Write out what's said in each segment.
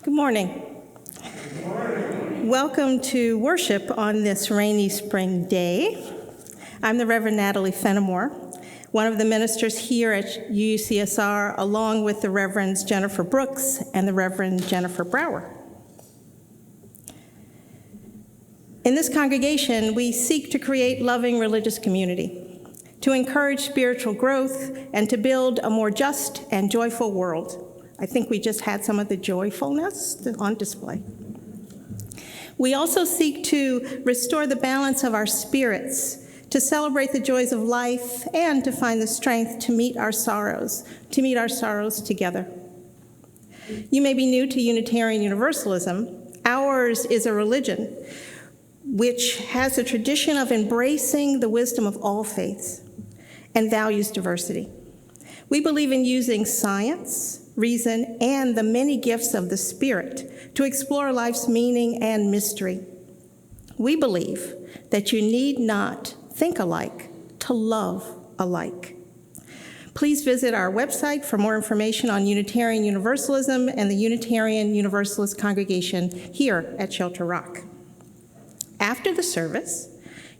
Good morning. Good morning. Welcome to worship on this rainy spring day. I'm the Reverend Natalie Fenimore, one of the ministers here at UUCSR, along with the Reverends Jennifer Brooks and the Reverend Jennifer Brower. In this congregation, we seek to create loving religious community, to encourage spiritual growth, and to build a more just and joyful world. I think we just had some of the joyfulness on display. We also seek to restore the balance of our spirits, to celebrate the joys of life, and to find the strength to meet our sorrows together. You may be new to Unitarian Universalism. Ours is a religion which has a tradition of embracing the wisdom of all faiths and values diversity. We believe in using science, reason, and the many gifts of the Spirit to explore life's meaning and mystery. We believe that you need not think alike to love alike. Please visit our website for more information on Unitarian Universalism and the Unitarian Universalist congregation here at Shelter Rock. After the service,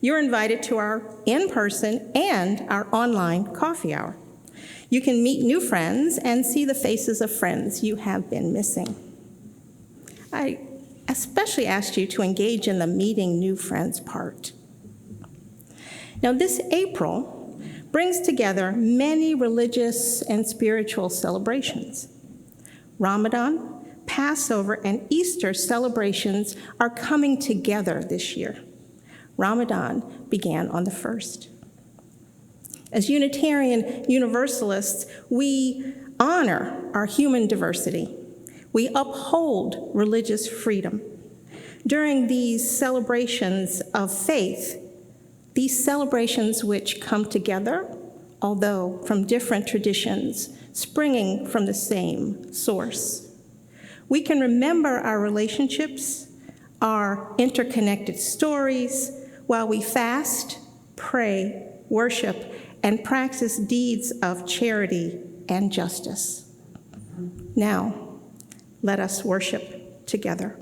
you're invited to our in-person and our online coffee hour. You can meet new friends and see the faces of friends you have been missing. I especially asked you to engage in the meeting new friends part. Now, this April brings together many religious and spiritual celebrations. Ramadan, Passover, and Easter celebrations are coming together this year. Ramadan began on the 1st. As Unitarian Universalists, we honor our human diversity. We uphold religious freedom. During these celebrations of faith, these celebrations which come together, although from different traditions, springing from the same source, we can remember our relationships, our interconnected stories, while we fast, pray, worship, and practice deeds of charity and justice. Now, let us worship together.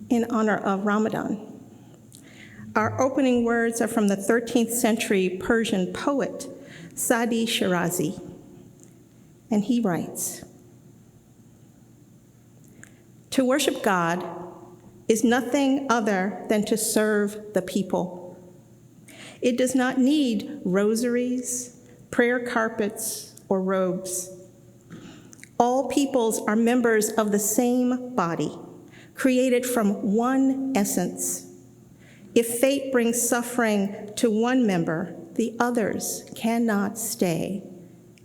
In honor of Ramadan, our opening words are from the 13th century Persian poet, Sadi Shirazi, and he writes, "To worship God is nothing other than to serve the people. It does not need rosaries, prayer carpets, or robes. All peoples are members of the same body, created from one essence. If fate brings suffering to one member, the others cannot stay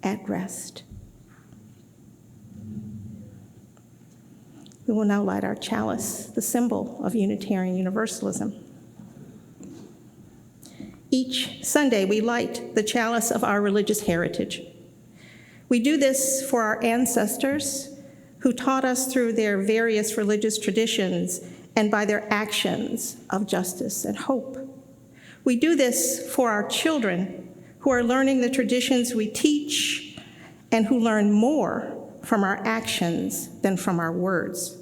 at rest." We will now light our chalice, the symbol of Unitarian Universalism. Each Sunday, we light the chalice of our religious heritage. We do this for our ancestors who taught us through their various religious traditions and by their actions of justice and hope. We do this for our children who are learning the traditions we teach and who learn more from our actions than from our words.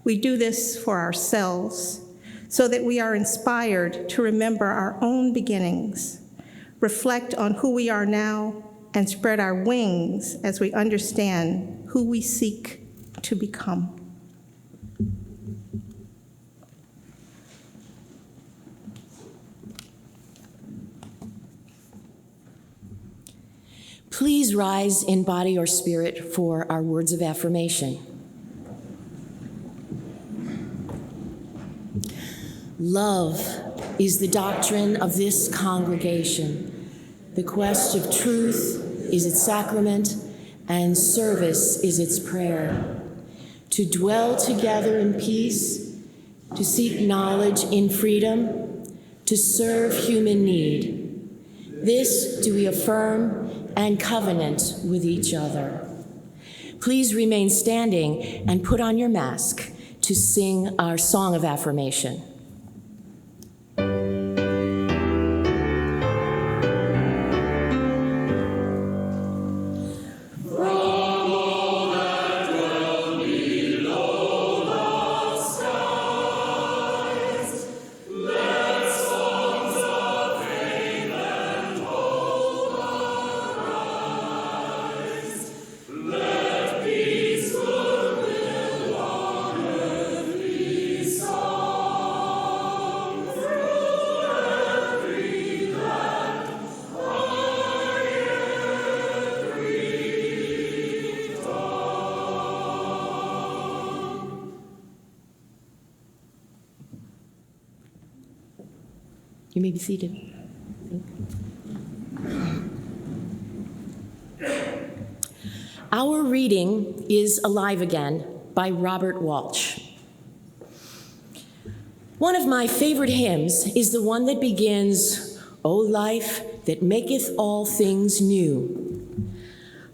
We do this for ourselves so that we are inspired to remember our own beginnings, reflect on who we are now, and spread our wings as we understand who we seek to become. Please rise in body or spirit for our words of affirmation. Love is the doctrine of this congregation. The quest of truth is its sacrament, and service is its prayer. To dwell together in peace, to seek knowledge in freedom, to serve human need. This do we affirm and covenant with each other. Please remain standing and put on your mask to sing our song of affirmation. From You may be seated. Our reading is Alive Again by Robert Walsh. One of my favorite hymns is the one that begins, "O life that maketh all things new."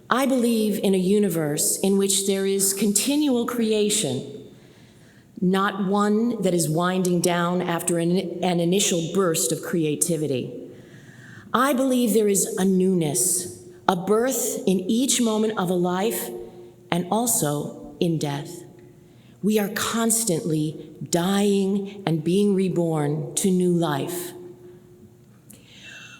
I believe in a universe in which there is continual creation, not one that is winding down after an initial burst of creativity. I believe there is a newness, a birth in each moment of a life and also in death. We are constantly dying and being reborn to new life.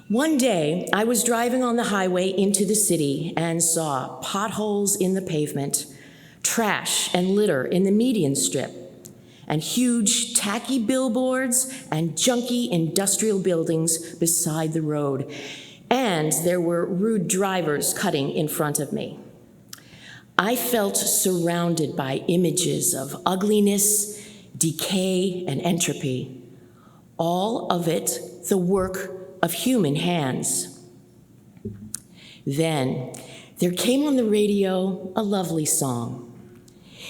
One day, I was driving on the highway into the city and saw potholes in the pavement, trash and litter in the median strip, and huge tacky billboards and junky industrial buildings beside the road. And there were rude drivers cutting in front of me. I felt surrounded by images of ugliness, decay, and entropy, all of it the work of human hands. Then there came on the radio a lovely song.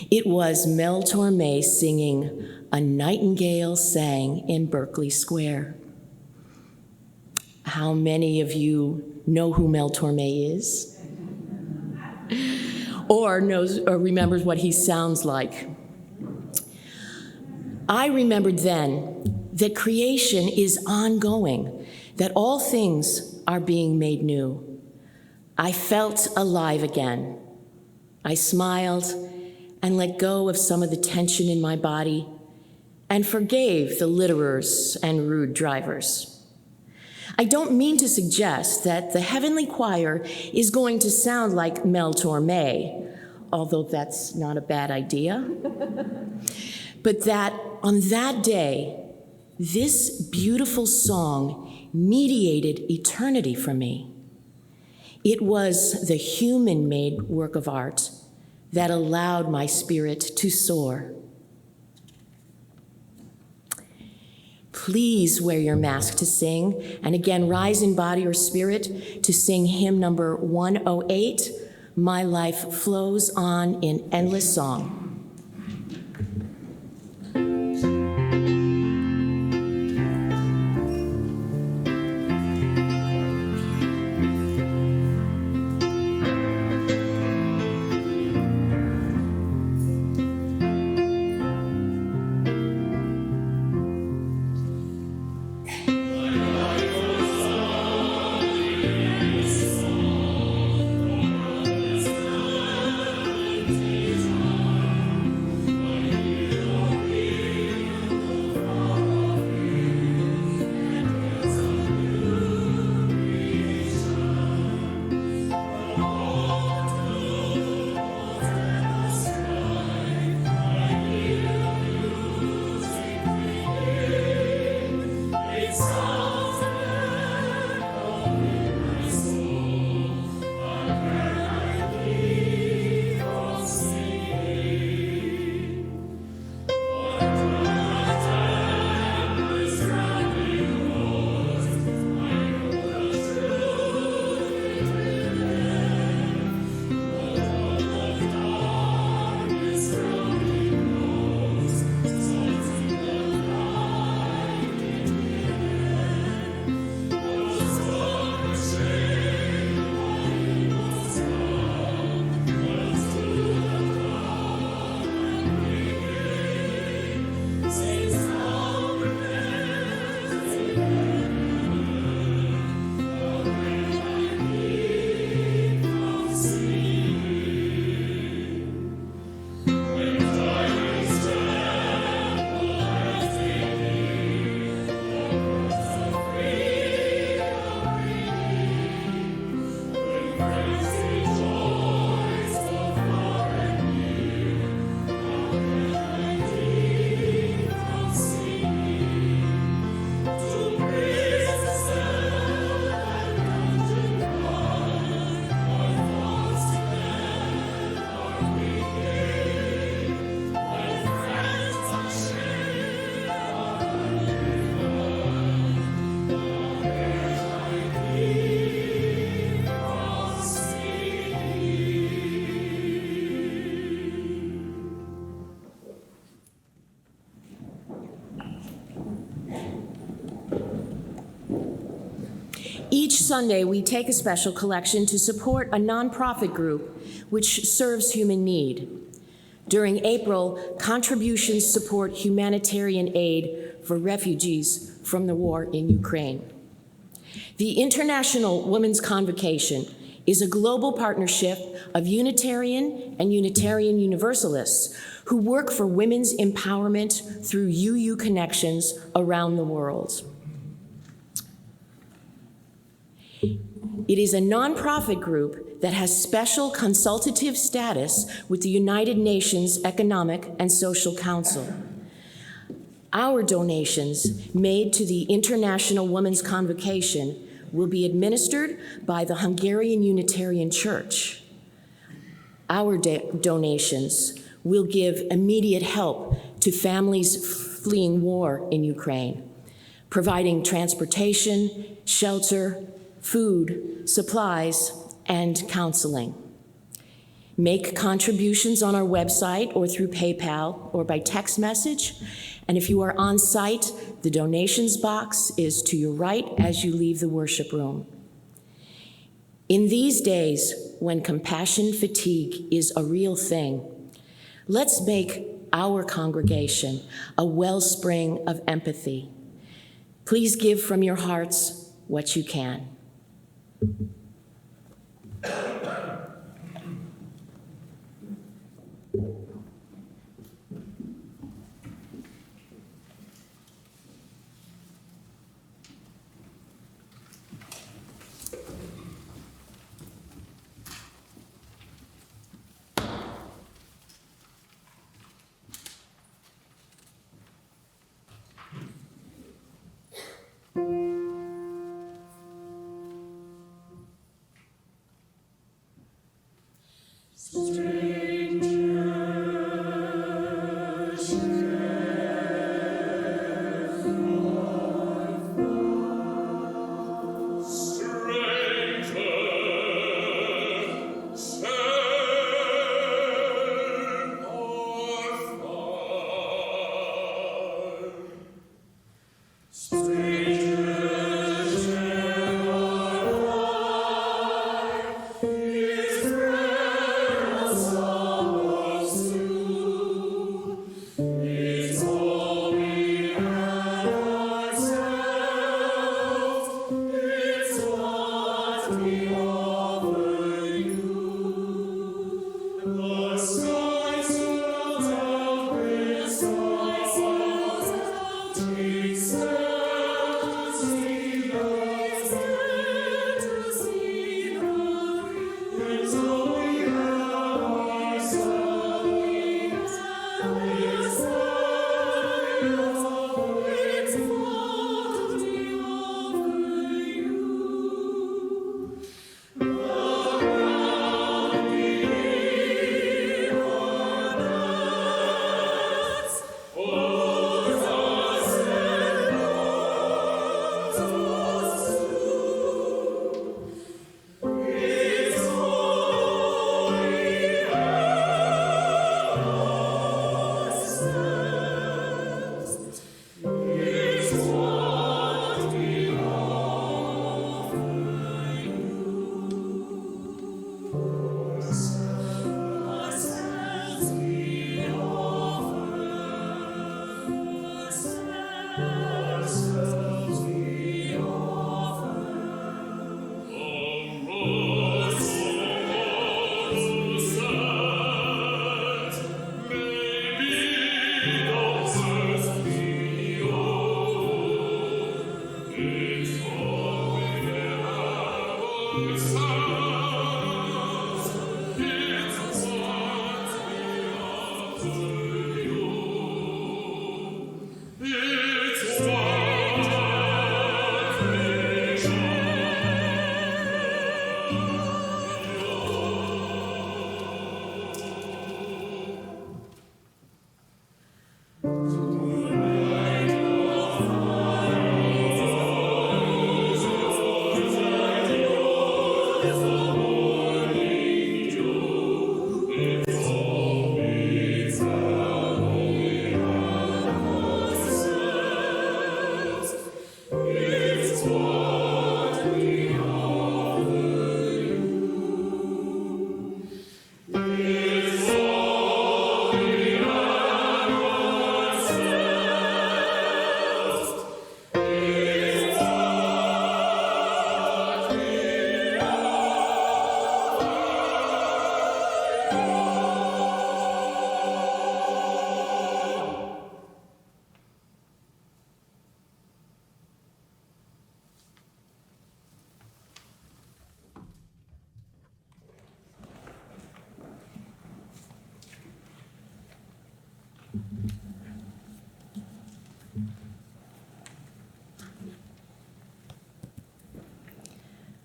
It was Mel Torme singing "A Nightingale Sang in Berkeley Square." How many of you know who Mel Torme is? Or remembers what he sounds like? I remembered then that creation is ongoing, that all things are being made new. I felt alive again. I smiled and let go of some of the tension in my body and forgave the litterers and rude drivers. I don't mean to suggest that the heavenly choir is going to sound like Mel Torme, although that's not a bad idea, but that on that day, this beautiful song mediated eternity for me. It was the human-made work of art that allowed my spirit to soar. Please wear your mask to sing, and again, rise in body or spirit to sing hymn number 108, "My Life Flows On in Endless Song." Sunday, we take a special collection to support a nonprofit group which serves human need. During April, contributions support humanitarian aid for refugees from the war in Ukraine. The International Women's Convocation is a global partnership of Unitarian and Unitarian Universalists who work for women's empowerment through UU connections around the world. It is a nonprofit group that has special consultative status with the United Nations Economic and Social Council. Our donations made to the International Women's Convocation will be administered by the Hungarian Unitarian Church. Our donations will give immediate help to families fleeing war in Ukraine, providing transportation, shelter, food, supplies, and counseling. Make contributions on our website or through PayPal or by text message. And if you are on site, the donations box is to your right as you leave the worship room. In these days, when compassion fatigue is a real thing, let's make our congregation a wellspring of empathy. Please give from your hearts what you can.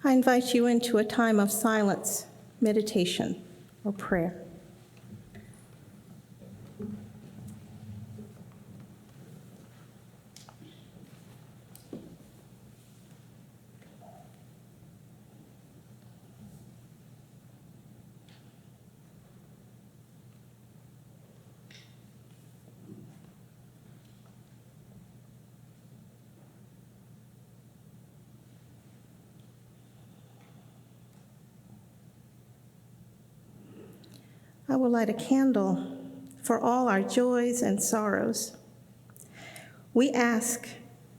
I invite you into a time of silence, meditation, or prayer. I will light a candle for all our joys and sorrows. We ask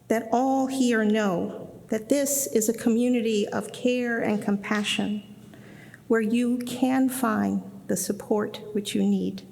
that all here know that this is a community of care and compassion where you can find the support which you need.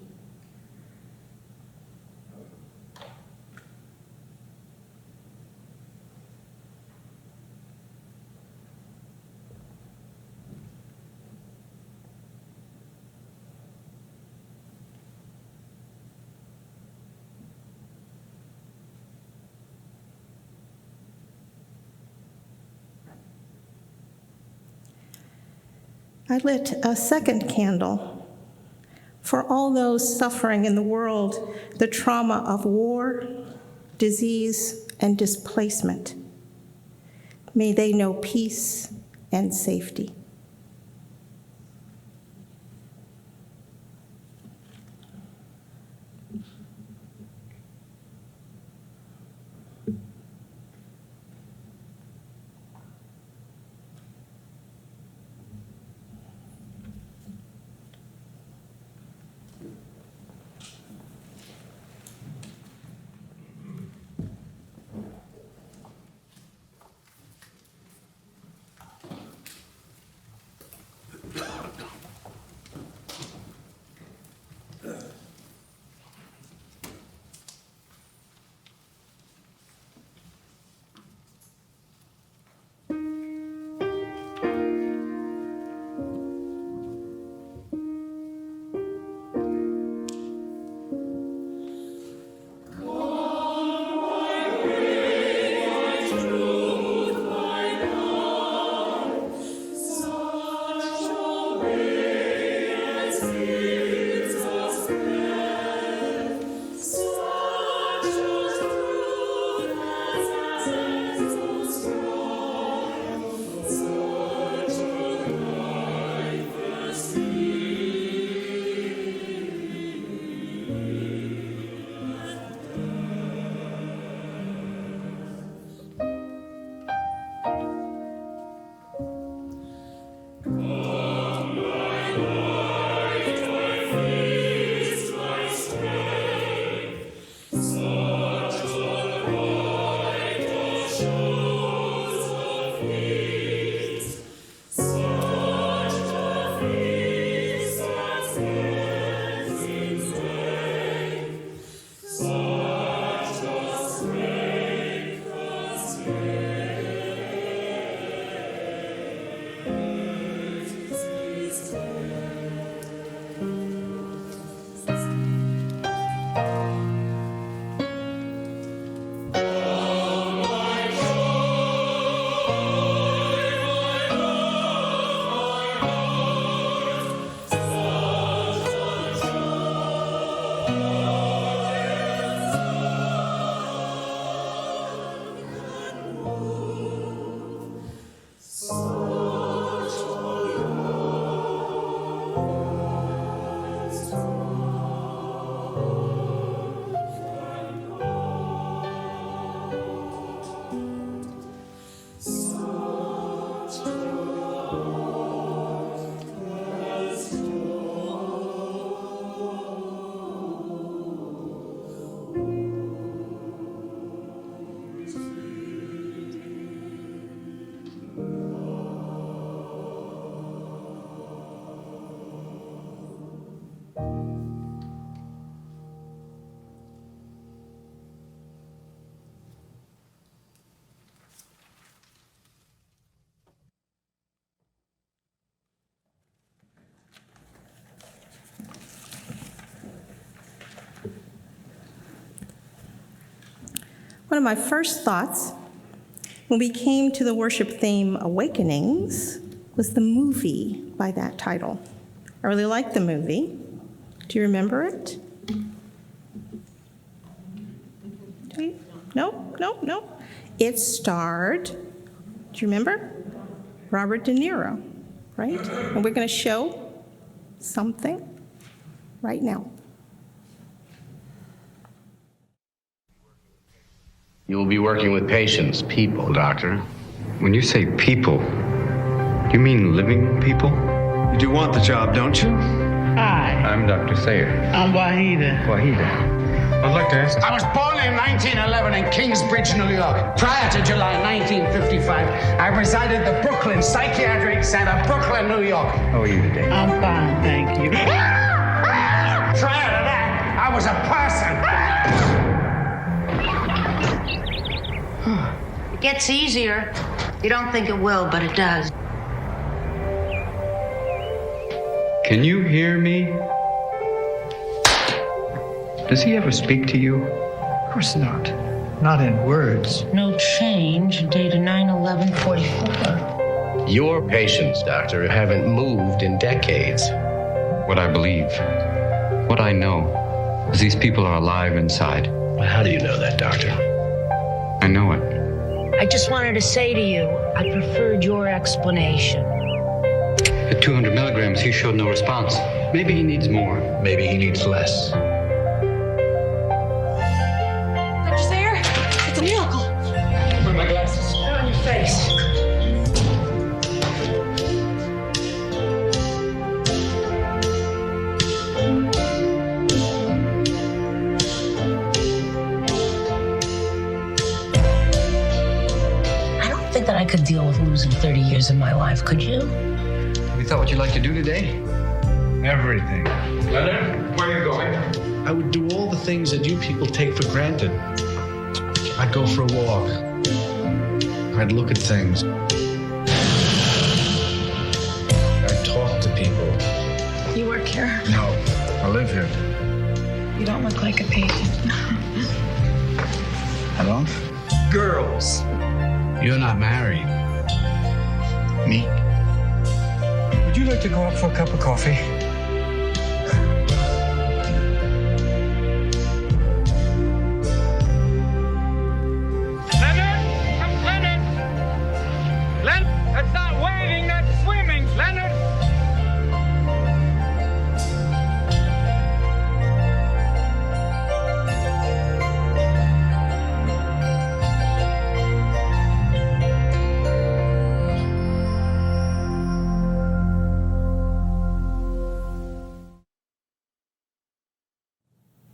I lit a second candle for all those suffering in the world the trauma of war, disease, and displacement. May they know peace and safety. One of my first thoughts When we came to the worship theme, Awakenings, was the movie by that title. I really liked the movie. Do you remember it? No. It starred, do you remember? Robert De Niro, right? And we're going to show something right now. You will be working with patients, people, doctor. When you say people, you mean living people? You do want the job, don't you? Hi, I'm Dr. Sayer. I'm Wahida. Wahida. I'd like to ask... I was born in 1911 in Kingsbridge, New York. Prior to July 1955, I resided at the Brooklyn Psychiatric Center, Brooklyn, New York. How are you today? I'm fine, thank you. Prior to that, I was a person. It gets easier. You don't think it will, but it does. Can you hear me? Does he ever speak to you? Of course not. Not in words. No change, dated 9/11/44. Your patients, doctor, haven't moved in decades. What I believe, what I know, is these people are alive inside. How do you know that, doctor? I know it. I just wanted to say to you, I preferred your explanation. At 200 milligrams, he showed no response. Maybe he needs more. Maybe he needs less. Dr. Sayer, it's a miracle. Where are my glasses? They're on your face. I don't think that I could deal with losing 30 years of my life, could you? Have you thought what you'd like to do today? Everything. Leonard, where are you going? I would do all the things that you people take for granted. I'd go for a walk. I'd look at things. I'd talk to people. You work here. No, I live here. You don't look like a patient. I don't? Girls. You're not married. Me? Would you like to go out for a cup of coffee? Leonard, that's not wading, that's swimming, Leonard.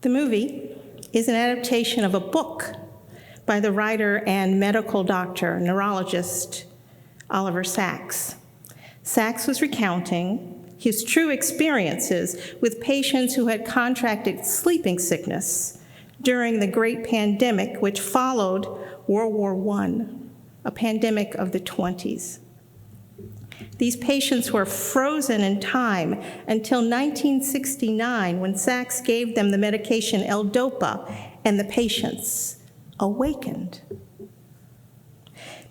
The movie is an adaptation of a book by the writer and medical doctor, neurologist, Oliver Sacks. Sacks was recounting his true experiences with patients who had contracted sleeping sickness during the great pandemic which followed World War I, a pandemic of the 20s. These patients were frozen in time until 1969 when Sacks gave them the medication L-DOPA and the patients awakened.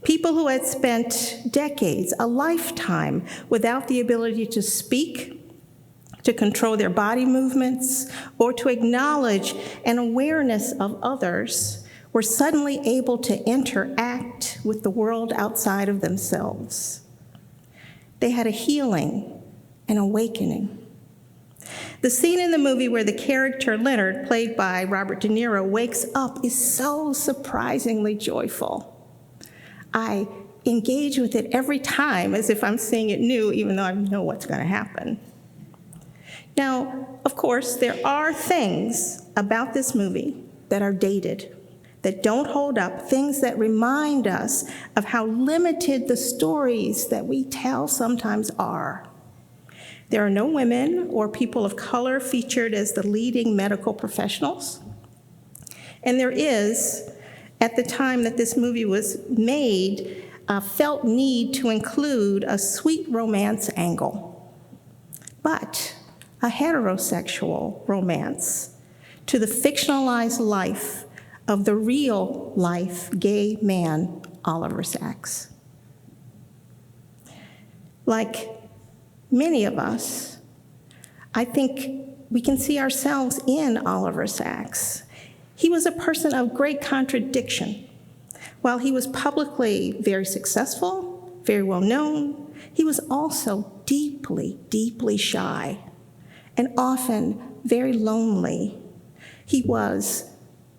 People who had spent decades, a lifetime, without the ability to speak, to control their body movements, or to acknowledge an awareness of others, were suddenly able to interact with the world outside of themselves. They had a healing, an awakening. The scene in the movie where the character Leonard, played by Robert De Niro, wakes up is so surprisingly joyful. I engage with it every time as if I'm seeing it new, even though I know what's going to happen. Now, of course, there are things about this movie that are dated, that don't hold up, things that remind us of how limited the stories that we tell sometimes are. There are no women or people of color featured as the leading medical professionals. And there is, at the time that this movie was made, a felt need to include a sweet romance angle, but a heterosexual romance to the fictionalized life of the real life gay man, Oliver Sacks. Like many of us, I think we can see ourselves in Oliver Sacks. He was a person of great contradiction. While he was publicly very successful, very well known, he was also deeply, deeply shy and often very lonely. He was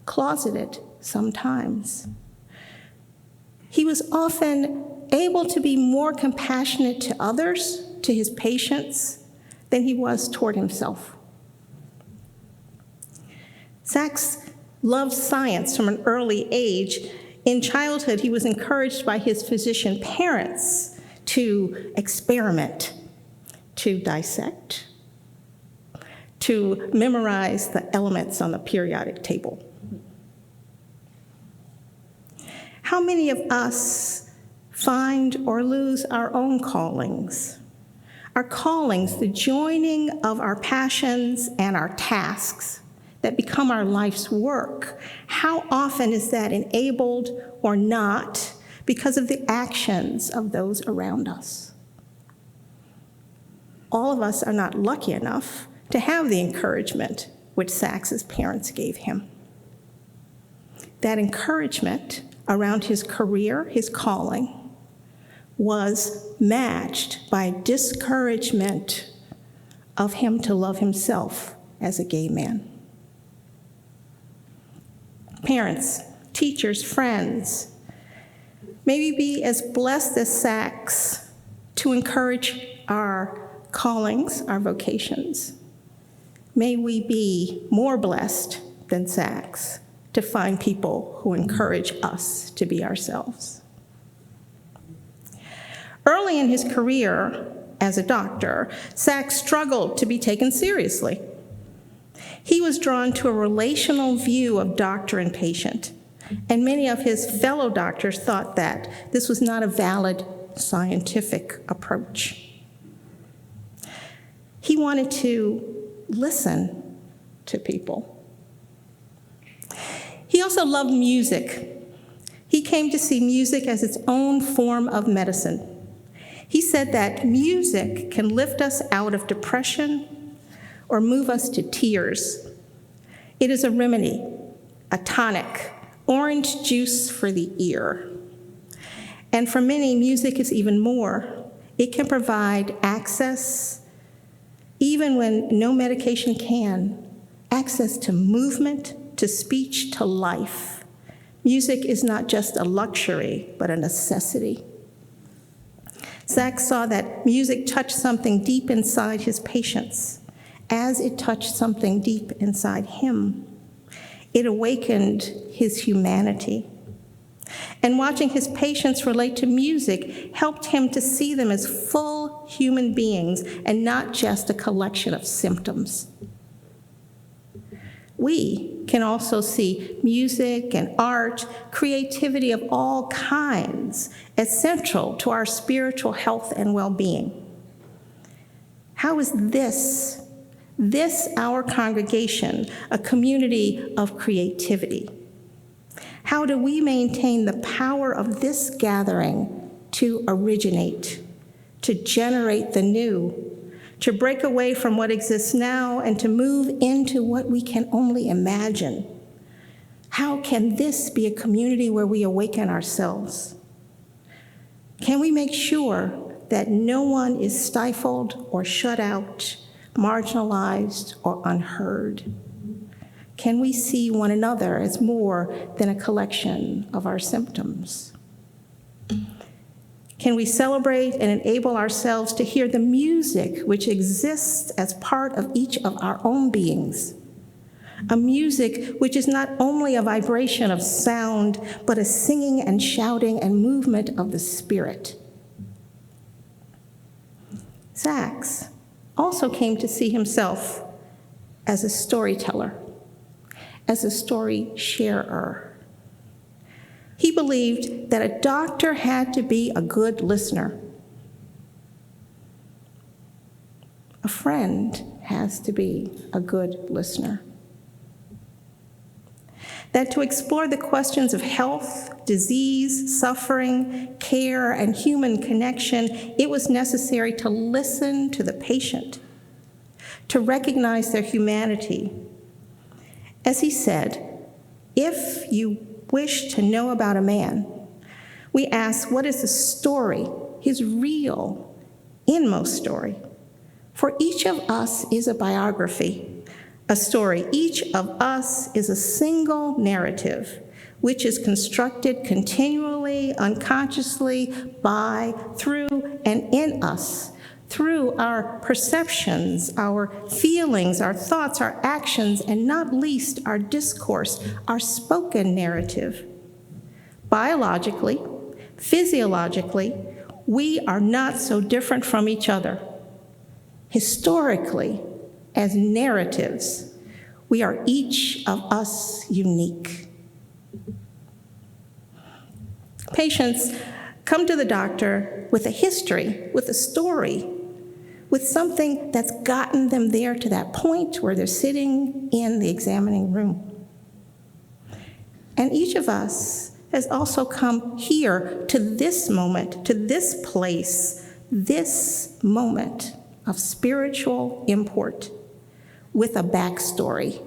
closeted sometimes. He was often able to be more compassionate to others, to his patients, than he was toward himself. Sacks loved science from an early age. In childhood, he was encouraged by his physician parents to experiment, to dissect, to memorize the elements on the periodic table. How many of us find or lose our own callings? Our callings, the joining of our passions and our tasks that become our life's work. How often is that enabled or not because of the actions of those around us? All of us are not lucky enough to have the encouragement which Sacks's parents gave him. That encouragement around his career, his calling, was matched by discouragement of him to love himself as a gay man. Parents, teachers, friends, may we be as blessed as Sacks to encourage our callings, our vocations. May we be more blessed than Sacks to find people who encourage us to be ourselves. Early in his career as a doctor, Sacks struggled to be taken seriously. He was drawn to a relational view of doctor and patient, and many of his fellow doctors thought that this was not a valid scientific approach. He wanted to listen to people. He also loved music. He came to see music as its own form of medicine. He said that music can lift us out of depression or move us to tears. It is a remedy, a tonic, orange juice for the ear. And for many, music is even more. It can provide access, even when no medication can, access to movement, to speech, to life. Music is not just a luxury, but a necessity. Sacks saw that music touched something deep inside his patients, as it touched something deep inside him. It awakened his humanity. And watching his patients relate to music helped him to see them as full human beings and not just a collection of symptoms. We can also see music and art, creativity of all kinds, as central to our spiritual health and well-being. How is this our congregation, a community of creativity? How do we maintain the power of this gathering to originate, to generate the new, to break away from what exists now and to move into what we can only imagine? How can this be a community where we awaken ourselves? Can we make sure that no one is stifled or shut out, marginalized or unheard? Can we see one another as more than a collection of our symptoms? Can we celebrate and enable ourselves to hear the music which exists as part of each of our own beings? A music which is not only a vibration of sound, but a singing and shouting and movement of the spirit. Sacks also came to see himself as a storyteller, as a story sharer. He believed that a doctor had to be a good listener. A friend has to be a good listener. that to explore the questions of health, disease, suffering, care, and human connection, it was necessary to listen to the patient, to recognize their humanity. As he said, if you wish to know about a man, we ask, what is the story, his real, inmost story? For each of us is a biography, a story. Each of us is a single narrative, which is constructed continually, unconsciously, by, through, and in us, through our perceptions, our feelings, our thoughts, our actions, and not least our discourse, our spoken narrative. Biologically, physiologically, we are not so different from each other. Historically, as narratives, we are each of us unique. Patients come to the doctor with a history, with a story, with something that's gotten them there to that point where they're sitting in the examining room. And each of us has also come here to this moment, to this place, this moment of spiritual import with a backstory,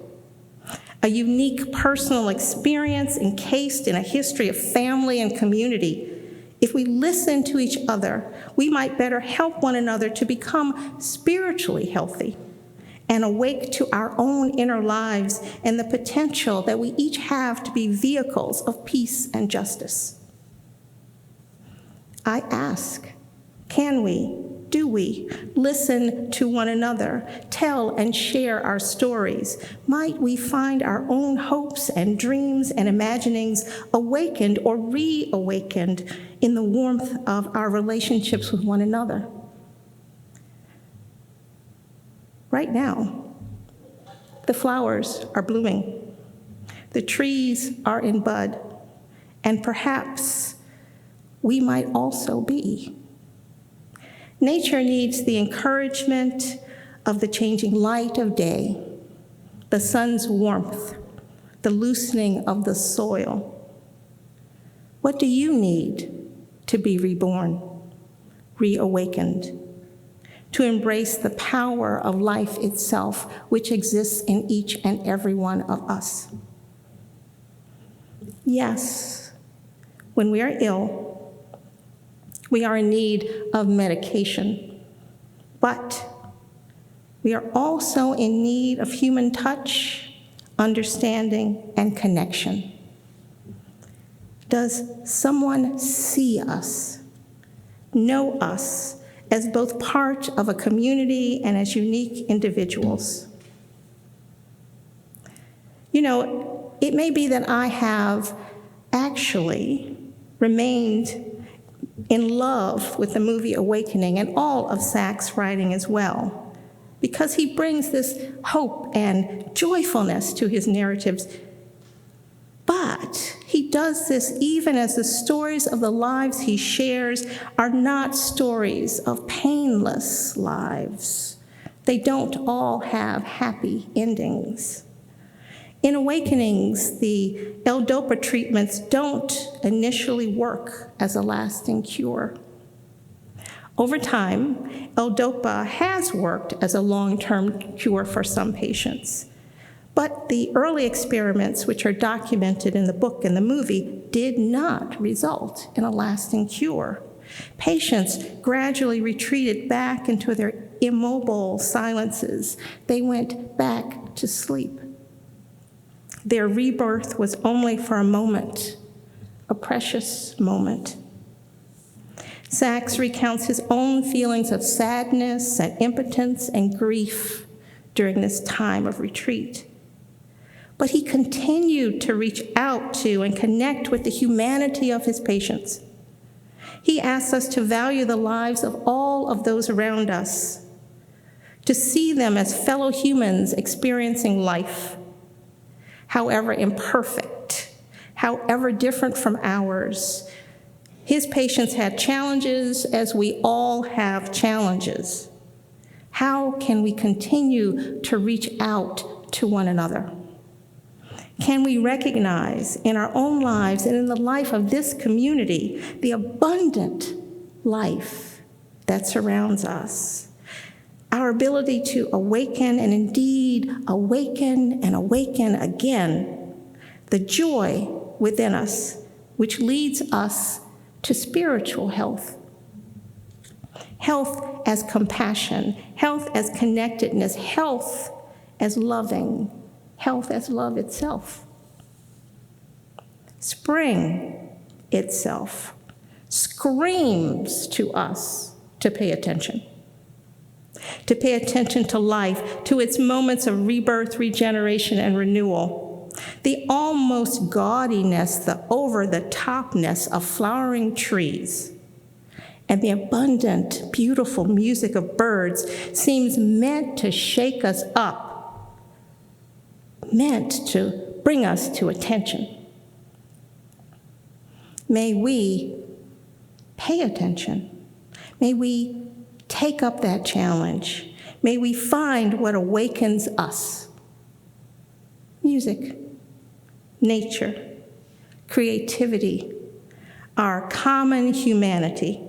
a unique personal experience encased in a history of family and community. If we listen to each other, we might better help one another to become spiritually healthy and awake to our own inner lives and the potential that we each have to be vehicles of peace and justice. I ask, can we, do we listen to one another, tell and share our stories? Might we find our own hopes and dreams and imaginings awakened or reawakened in the warmth of our relationships with one another? Right now, the flowers are blooming, the trees are in bud, and perhaps we might also be. Nature needs the encouragement of the changing light of day, the sun's warmth, the loosening of the soil. What do you need to be reborn, reawakened, to embrace the power of life itself, which exists in each and every one of us? Yes, when we are ill, we are in need of medication, but we are also in need of human touch, understanding, and connection. Does someone see us, know us as both part of a community and as unique individuals? You know, it may be that I have actually remained in love with the movie Awakening and all of Sachs' writing as well, because he brings this hope and joyfulness to his narratives. But he does this even as the stories of the lives he shares are not stories of painless lives. They don't all have happy endings. In Awakenings, the L-DOPA treatments don't initially work as a lasting cure. Over time, L-DOPA has worked as a long-term cure for some patients. But the early experiments, which are documented in the book and the movie, did not result in a lasting cure. Patients gradually retreated back into their immobile silences. They went back to sleep. Their rebirth was only for a moment, a precious moment. Sachs recounts his own feelings of sadness and impotence and grief during this time of retreat. But he continued to reach out to and connect with the humanity of his patients. He asks us to value the lives of all of those around us, to see them as fellow humans experiencing life, however imperfect, however different from ours. His patients had challenges as we all have challenges. How can we continue to reach out to one another? Can we recognize in our own lives and in the life of this community the abundant life that surrounds us? Our ability to awaken and indeed awaken and awaken again the joy within us, which leads us to spiritual health. Health as compassion, health as connectedness, health as loving, health as love itself. Spring itself screams to us to pay attention to life, to its moments of rebirth, regeneration, and renewal. The almost gaudiness, the over-the-topness of flowering trees, and the abundant, beautiful music of birds seems meant to shake us up, meant to bring us to attention. May we pay attention. May we take up that challenge. May we find what awakens us. Music, nature, creativity, our common humanity.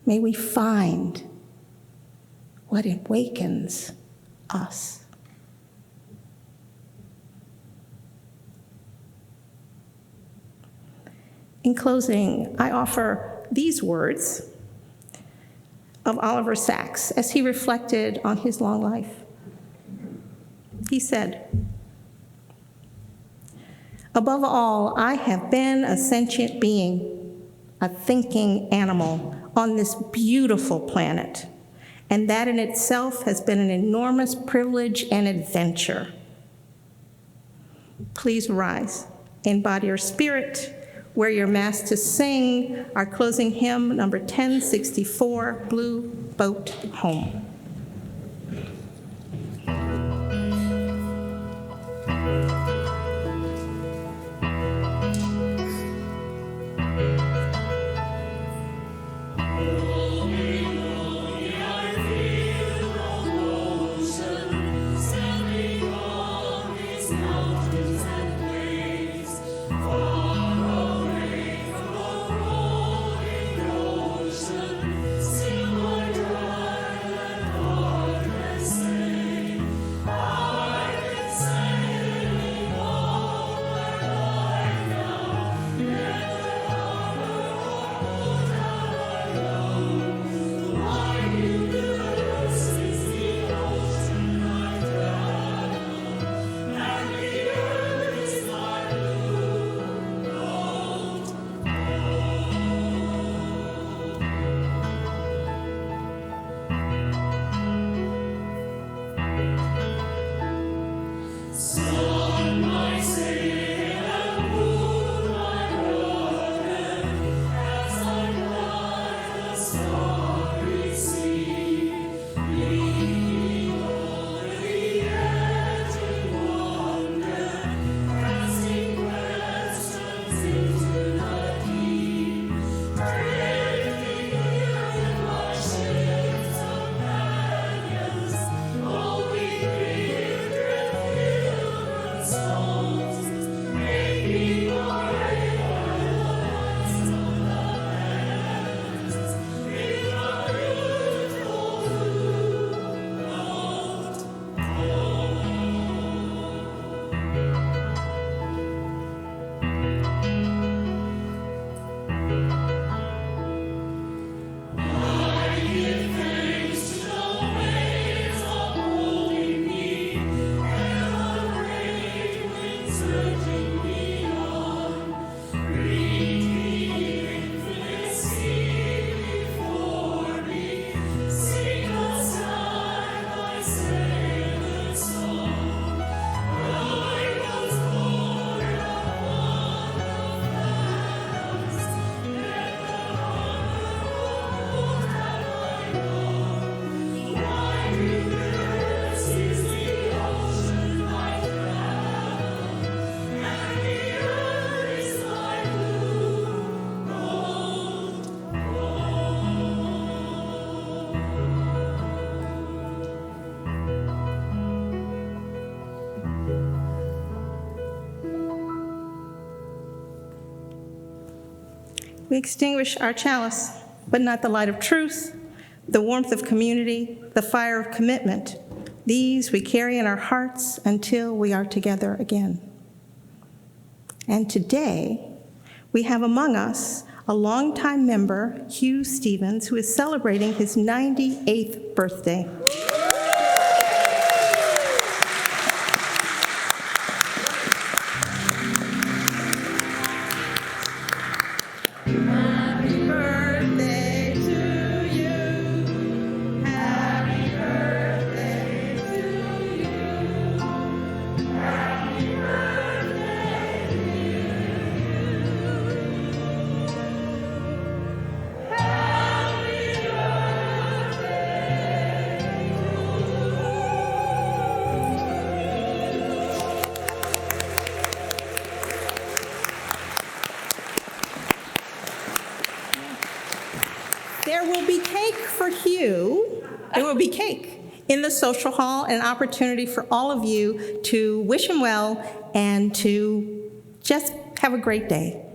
May we find what awakens us. In closing, I offer these words of Oliver Sacks as he reflected on his long life. He said, "Above all, I have been a sentient being, a thinking animal on this beautiful planet, and that in itself has been an enormous privilege and adventure." Please rise in body or spirit. Wear your mask to sing our closing hymn, number 1064, Blue Boat Home. we extinguish our chalice, but not the light of truth, the warmth of community, the fire of commitment. These we carry in our hearts until we are together again. And today, we have among us a longtime member, Hugh Stevens, who is celebrating his 98th birthday. There will be cake for Hugh. There will be cake in the social hall, an opportunity for all of you to wish him well and to just have a great day.